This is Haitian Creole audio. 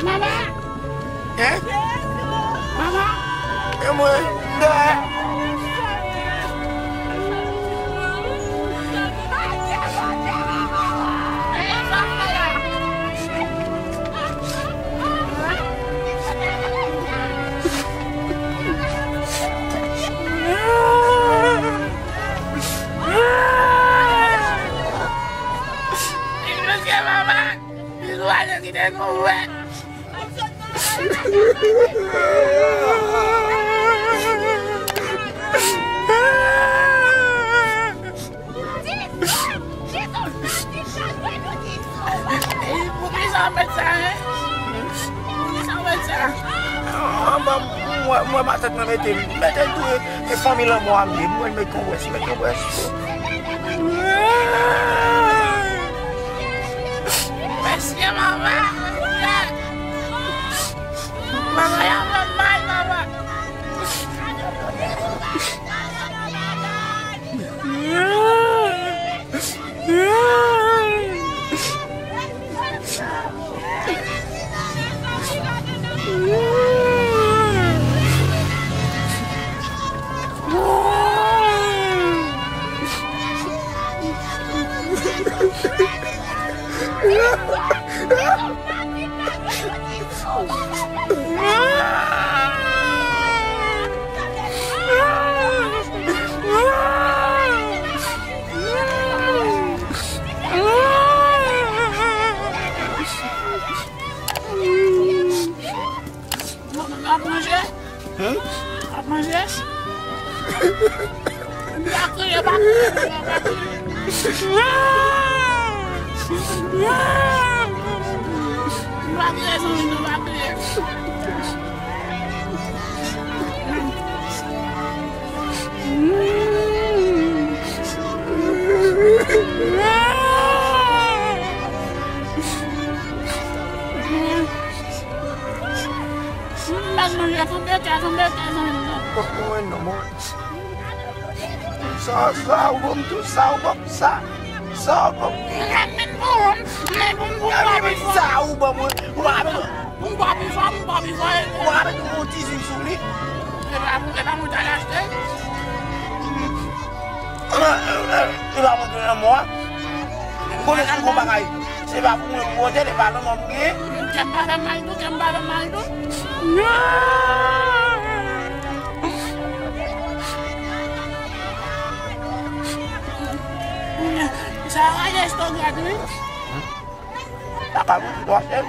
Mama. Eh? Mama. Kamu enggak. Hanya kita gue. Bukan sampai saya. Sampai saya. Abang mau masak nama itu. Macam tu, família mau ambil, mau mereka buat. Besnya mama. Mama yang lemah, mama. Apa sih? Baku ya baku. Baku ya semua baku ya. Pokoknya nomor. Saubom tu saubom. Ngamen bom. Ngamen saubom. Babi fai. Wah, tu tisu sulit. Kamu jalan deh. Kamu tu nama. Boleh kan kau pakai. Sebab aku mau jadi balon mungkin. Gambaran itu. Saya aja stop gak tuh. Tak kamu tu asyik.